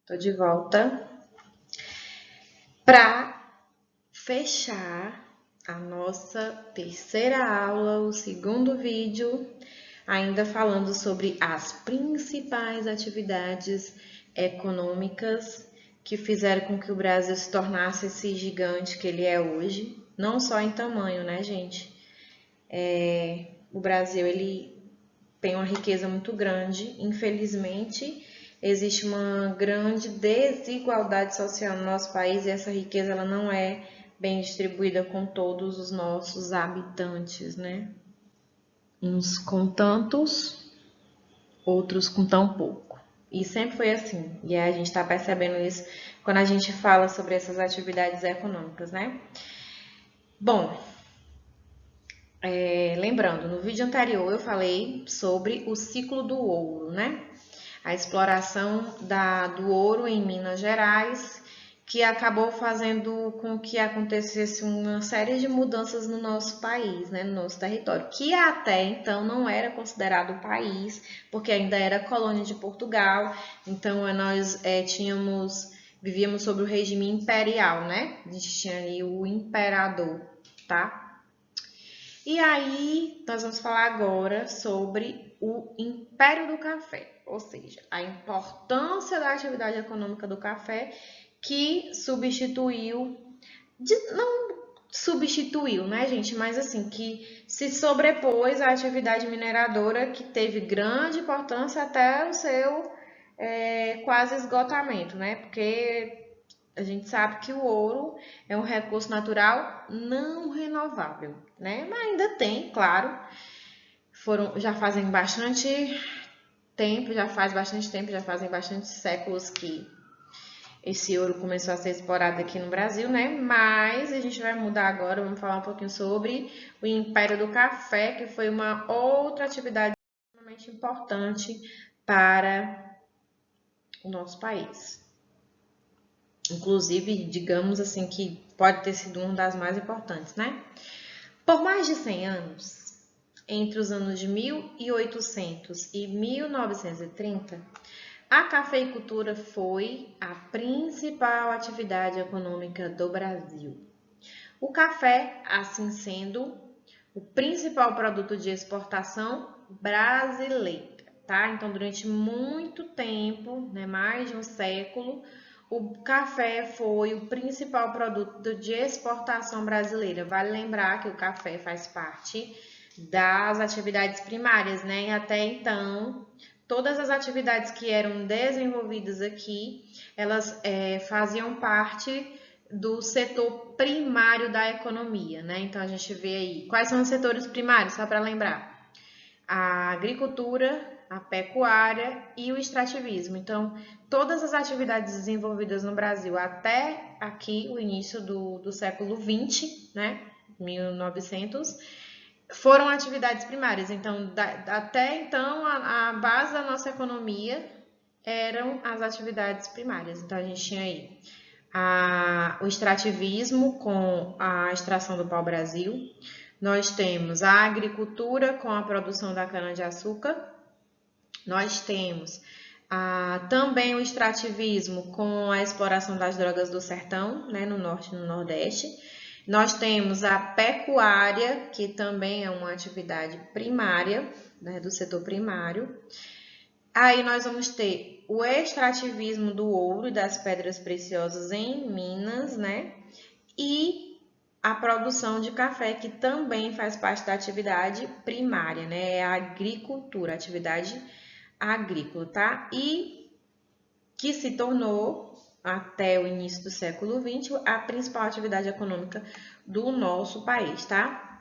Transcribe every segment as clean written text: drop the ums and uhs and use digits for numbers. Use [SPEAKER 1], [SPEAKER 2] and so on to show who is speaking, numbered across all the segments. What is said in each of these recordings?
[SPEAKER 1] Tô de volta para fechar a nossa terceira aula, o segundo vídeo, ainda falando sobre as principais atividades econômicas que fizeram com que o Brasil se tornasse esse gigante que ele é hoje, não só em tamanho, né, gente? O Brasil, ele tem uma riqueza muito grande, infelizmente, existe uma grande desigualdade social no nosso país e essa riqueza ela não é bem distribuída com todos os nossos habitantes, né? Uns com tantos, outros com tão pouco. E sempre foi assim. E a gente está percebendo isso quando a gente fala sobre essas atividades econômicas, né? Bom, lembrando, no vídeo anterior eu falei sobre o ciclo do ouro, né? A exploração do ouro em Minas Gerais, que acabou fazendo com que acontecesse uma série de mudanças no nosso país, né, no nosso território, que até então não era considerado país, porque ainda era colônia de Portugal, então nós vivíamos sob o regime imperial, né? A gente tinha ali o imperador, tá? E aí, nós vamos falar agora sobre o Império do Café, ou seja, a importância da atividade econômica do café que não substituiu, né, gente, mas assim, que se sobrepôs à atividade mineradora que teve grande importância até o seu quase esgotamento, né, porque a gente sabe que o ouro é um recurso natural não renovável, né? Mas ainda tem, claro. Já fazem bastante tempo, já fazem bastante séculos que esse ouro começou a ser explorado aqui no Brasil, né? Mas a gente vai mudar agora, vamos falar um pouquinho sobre o Império do Café, que foi uma outra atividade extremamente importante para o nosso país. Inclusive, digamos assim, que pode ter sido uma das mais importantes, né? Por mais de 100 anos, entre os anos de 1800 e 1930, a cafeicultura foi a principal atividade econômica do Brasil. O café, assim sendo, o principal produto de exportação brasileira, tá? Então, durante muito tempo, né, mais de um século, o café foi o principal produto de exportação brasileira. Vale lembrar que o café faz parte das atividades primárias, né? E até então, todas as atividades que eram desenvolvidas aqui, elas faziam parte do setor primário da economia, né? Então a gente vê aí quais são os setores primários, só para lembrar: a agricultura, a pecuária e o extrativismo. Então, todas as atividades desenvolvidas no Brasil até aqui, o início do século XX, né, 1900, foram atividades primárias. Então, até então, a base da nossa economia eram as atividades primárias. Então, a gente tinha aí o extrativismo com a extração do pau-brasil. Nós temos a agricultura com a produção da cana-de-açúcar. Nós temos também o extrativismo com a exploração das drogas do sertão, né, no norte e no nordeste. Nós temos a pecuária, que também é uma atividade primária, né, do setor primário. Aí nós vamos ter o extrativismo do ouro e das pedras preciosas em Minas, né? E a produção de café, que também faz parte da atividade primária, né? É a agricultura, atividade agrícola, tá? E que se tornou, até o início do século XX, a principal atividade econômica do nosso país, tá?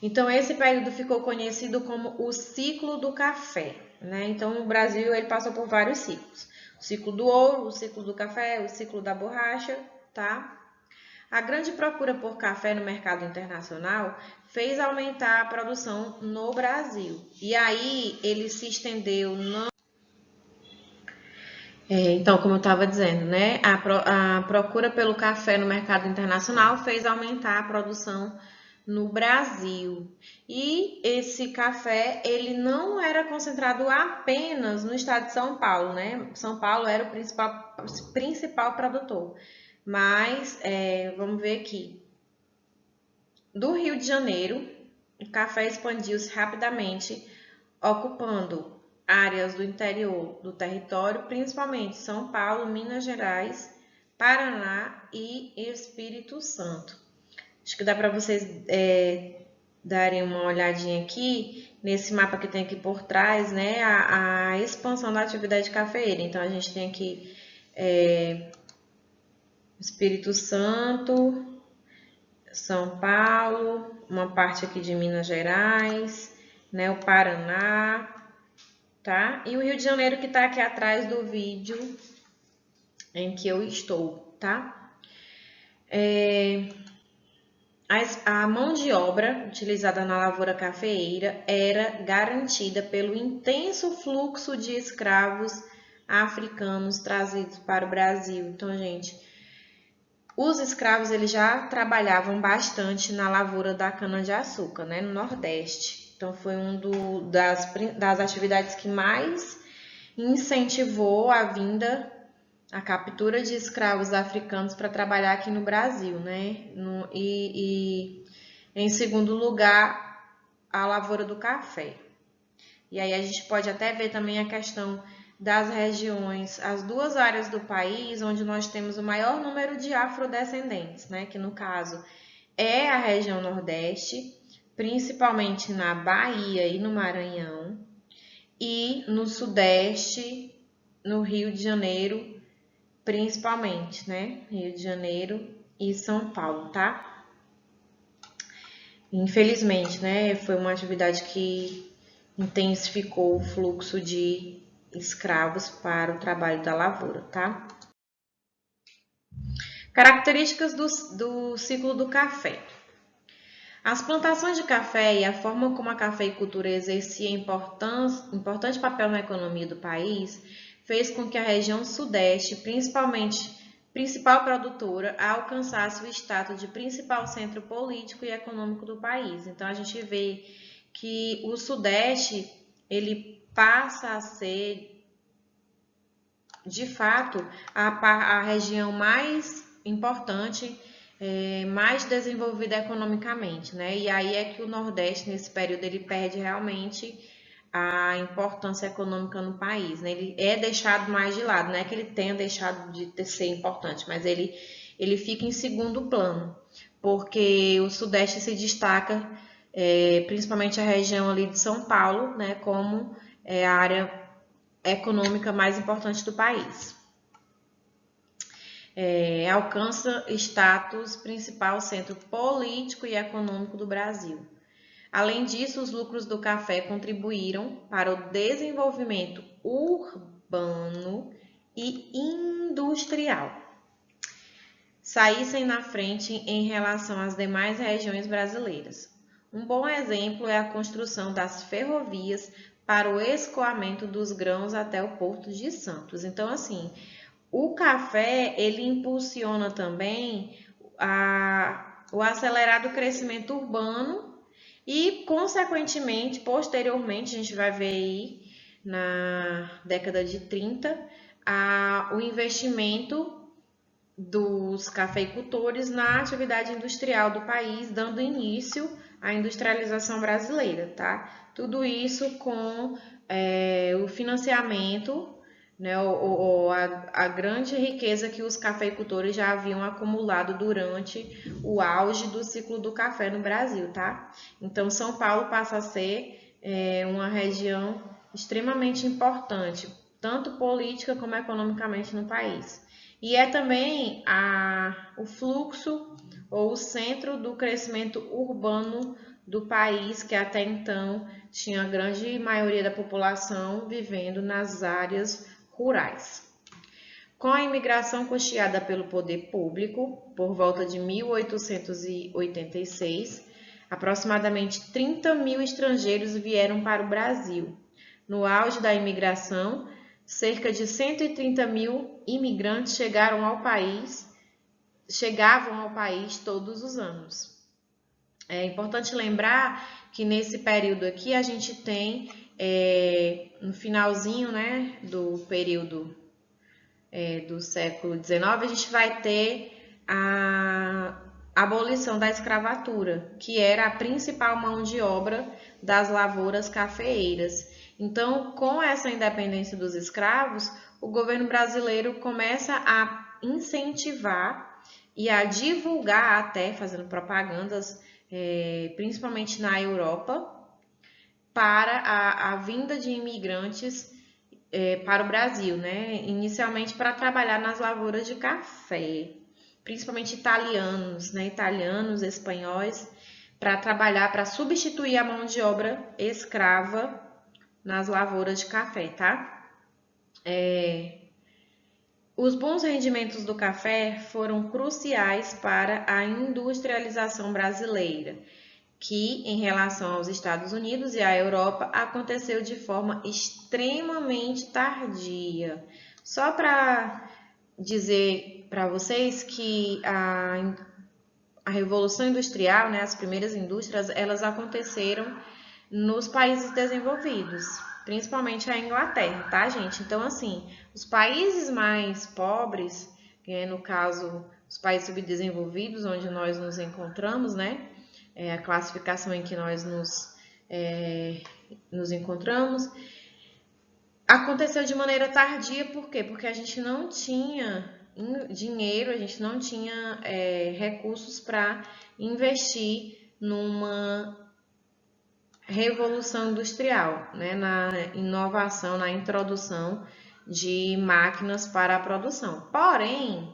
[SPEAKER 1] Então, esse período ficou conhecido como o ciclo do café, né? Então, o Brasil ele passou por vários ciclos. O ciclo do ouro, o ciclo do café, o ciclo da borracha, tá? A grande procura por café no mercado internacional fez aumentar a produção no Brasil. E aí, ele se estendeu então, como eu estava dizendo, né? A procura pelo café no mercado internacional fez aumentar a produção no Brasil. E esse café, ele não era concentrado apenas no estado de São Paulo, né? São Paulo era o principal produtor. Mas, vamos ver aqui. Do Rio de Janeiro, o café expandiu-se rapidamente, ocupando áreas do interior do território, principalmente São Paulo, Minas Gerais, Paraná e Espírito Santo. Acho que dá para vocês darem uma olhadinha aqui nesse mapa que tem aqui por trás, né? A expansão da atividade cafeeira. Então, a gente tem aqui Espírito Santo, São Paulo, uma parte aqui de Minas Gerais, né? O Paraná, tá? E o Rio de Janeiro que está aqui atrás do vídeo em que eu estou, tá? A mão de obra utilizada na lavoura cafeeira era garantida pelo intenso fluxo de escravos africanos trazidos para o Brasil. Então, gente, os escravos eles já trabalhavam bastante na lavoura da cana-de-açúcar, né, no Nordeste. Então, foi das atividades que mais incentivou a captura de escravos africanos para trabalhar aqui no Brasil, né? E em segundo lugar, a lavoura do café. E aí a gente pode até ver também a questão das regiões, as duas áreas do país onde nós temos o maior número de afrodescendentes, né? Que no caso é a região Nordeste, principalmente na Bahia e no Maranhão, e no Sudeste, no Rio de Janeiro, principalmente, né? Rio de Janeiro e São Paulo, tá? Infelizmente, né? Foi uma atividade que intensificou o fluxo de escravos para o trabalho da lavoura, tá? Características do ciclo do café. As plantações de café e a forma como a cafeicultura exercia importante papel na economia do país fez com que a região sudeste, principal produtora, alcançasse o status de principal centro político e econômico do país. Então, a gente vê que o sudeste, ele passa a ser, de fato, a região mais importante, mais desenvolvida economicamente, né? E aí é que o Nordeste, nesse período, ele perde realmente a importância econômica no país, né? Ele é deixado mais de lado, não é que ele tenha deixado de ser importante, mas ele fica em segundo plano, porque o Sudeste se destaca, principalmente a região ali de São Paulo, né, como a área econômica mais importante do país. Alcança status principal centro político e econômico do Brasil. Além disso, os lucros do café contribuíram para o desenvolvimento urbano e industrial. Saíssem na frente em relação às demais regiões brasileiras. Um bom exemplo é a construção das ferrovias para o escoamento dos grãos até o Porto de Santos. Então, assim, o café, ele impulsiona também o acelerado crescimento urbano e, consequentemente, posteriormente, a gente vai ver aí na década de 30, o investimento dos cafeicultores na atividade industrial do país, dando início à industrialização brasileira, tá? Tudo isso com o financiamento, né, a grande riqueza que os cafeicultores já haviam acumulado durante o auge do ciclo do café no Brasil, tá? Então, São Paulo passa a ser uma região extremamente importante, tanto política como economicamente no país. E é também o fluxo ou o centro do crescimento urbano do país, que até então tinha a grande maioria da população vivendo nas áreas rurais. Com a imigração custeada pelo poder público, por volta de 1886, aproximadamente 30 mil estrangeiros vieram para o Brasil. No auge da imigração, cerca de 130 mil imigrantes chegavam ao país todos os anos. É importante lembrar que nesse período aqui a gente tem, no finalzinho, né, do período do século XIX, a gente vai ter a abolição da escravatura, que era a principal mão de obra das lavouras cafeeiras. Então, com essa independência dos escravos, o governo brasileiro começa a incentivar e a divulgar, até fazendo propagandas, principalmente na Europa, para a vinda de imigrantes para o Brasil, né? Inicialmente para trabalhar nas lavouras de café, principalmente italianos, né? Italianos, espanhóis, para trabalhar, para substituir a mão de obra escrava nas lavouras de café, tá? Os bons rendimentos do café foram cruciais para a industrialização brasileira, que, em relação aos Estados Unidos e à Europa, aconteceu de forma extremamente tardia. Só para dizer para vocês que a Revolução Industrial, né, as primeiras indústrias, elas aconteceram nos países desenvolvidos, principalmente a Inglaterra, tá, gente? Então, assim, os países mais pobres, no caso, os países subdesenvolvidos, onde nós nos encontramos, né? A classificação em que nós nos encontramos, aconteceu de maneira tardia, por quê? Porque a gente não tinha dinheiro, a gente não tinha recursos para investir numa revolução industrial, né? Na inovação, na introdução de máquinas para a produção. Porém,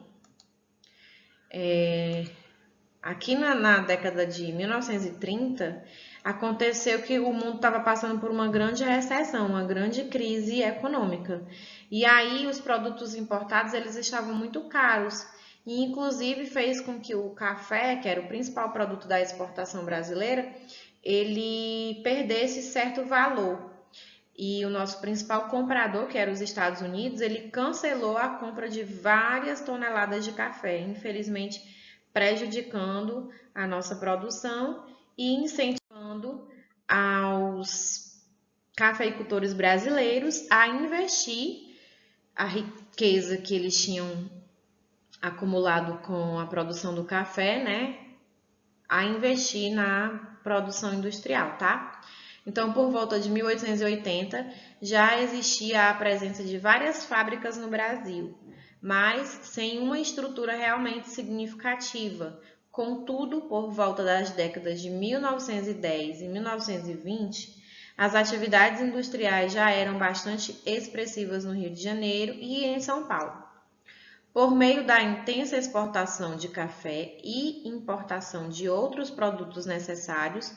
[SPEAKER 1] aqui na década de 1930, aconteceu que o mundo estava passando por uma grande recessão, uma grande crise econômica. E aí os produtos importados eles estavam muito caros. E inclusive fez com que o café, que era o principal produto da exportação brasileira, ele perdesse certo valor. E o nosso principal comprador, que era os Estados Unidos, ele cancelou a compra de várias toneladas de café, infelizmente prejudicando a nossa produção e incentivando aos cafeicultores brasileiros a investir a riqueza que eles tinham acumulado com a produção do café, né? A investir na produção industrial, tá? Então, por volta de 1880, já existia a presença de várias fábricas no Brasil, mas sem uma estrutura realmente significativa. Contudo, por volta das décadas de 1910 e 1920, as atividades industriais já eram bastante expressivas no Rio de Janeiro e em São Paulo. Por meio da intensa exportação de café e importação de outros produtos necessários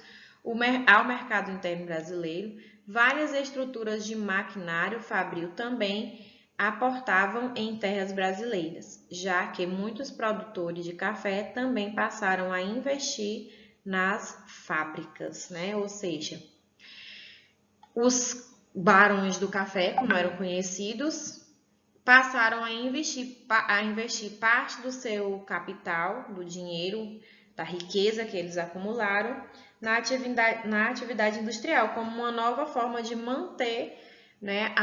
[SPEAKER 1] ao mercado interno brasileiro, várias estruturas de maquinário fabril também aportavam em terras brasileiras, já que muitos produtores de café também passaram a investir nas fábricas, né? Ou seja, os barões do café, como eram conhecidos, passaram a investir parte do seu capital, do dinheiro, da riqueza que eles acumularam na atividade industrial, como uma nova forma de manter, né,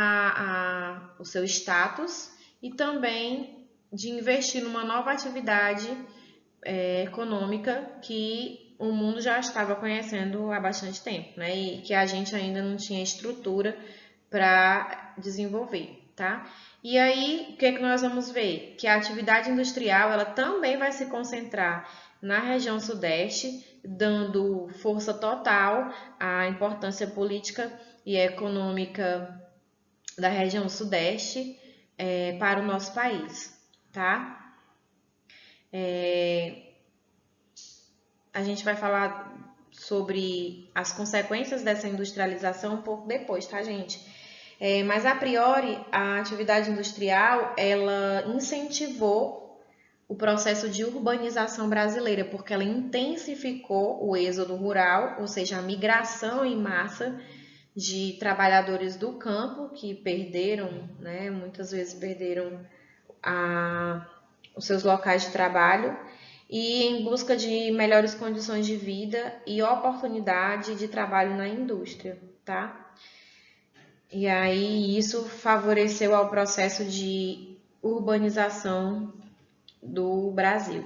[SPEAKER 1] o seu status e também de investir numa nova atividade econômica que o mundo já estava conhecendo há bastante tempo, né, e que a gente ainda não tinha estrutura para desenvolver, tá? E aí, o que é que nós vamos ver? Que a atividade industrial, ela também vai se concentrar na região sudeste, dando força total à importância política e econômica da região sudeste para o nosso país, tá? A gente vai falar sobre as consequências dessa industrialização um pouco depois, tá, gente? Mas a priori, a atividade industrial, ela incentivou o processo de urbanização brasileira, porque ela intensificou o êxodo rural, ou seja, a migração em massa de trabalhadores do campo que perderam, né, muitas vezes perderam os seus locais de trabalho, e em busca de melhores condições de vida e oportunidade de trabalho na indústria, tá? E aí isso favoreceu ao processo de urbanização do Brasil.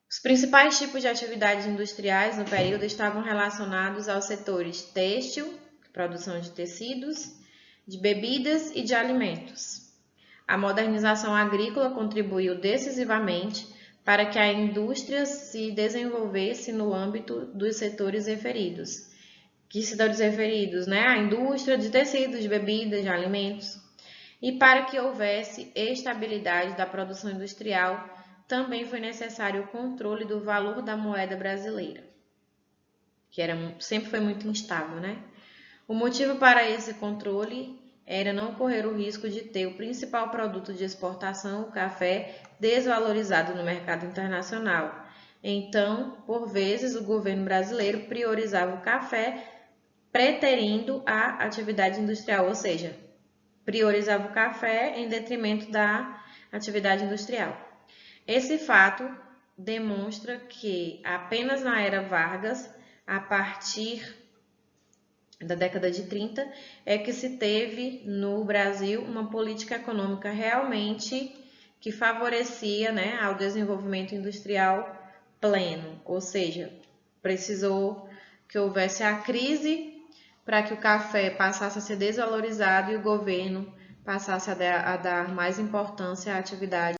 [SPEAKER 1] Os principais tipos de atividades industriais no período estavam relacionados aos setores têxtil, produção de tecidos, de bebidas e de alimentos. A modernização agrícola contribuiu decisivamente para que a indústria se desenvolvesse no âmbito dos setores referidos. Que setores referidos, né? A indústria de tecidos, de bebidas, de alimentos. E para que houvesse estabilidade da produção industrial, também foi necessário o controle do valor da moeda brasileira, que sempre foi muito instável, né? O motivo para esse controle era não correr o risco de ter o principal produto de exportação, o café, desvalorizado no mercado internacional. Então, por vezes, o governo brasileiro priorizava o café, preterindo a atividade industrial, ou seja, priorizava o café em detrimento da atividade industrial. Esse fato demonstra que apenas na era Vargas, a partir da década de 30, é que se teve no Brasil uma política econômica realmente que favorecia, né, ao desenvolvimento industrial pleno, ou seja, precisou que houvesse a crise para que o café passasse a ser desvalorizado e o governo passasse a dar mais importância à atividade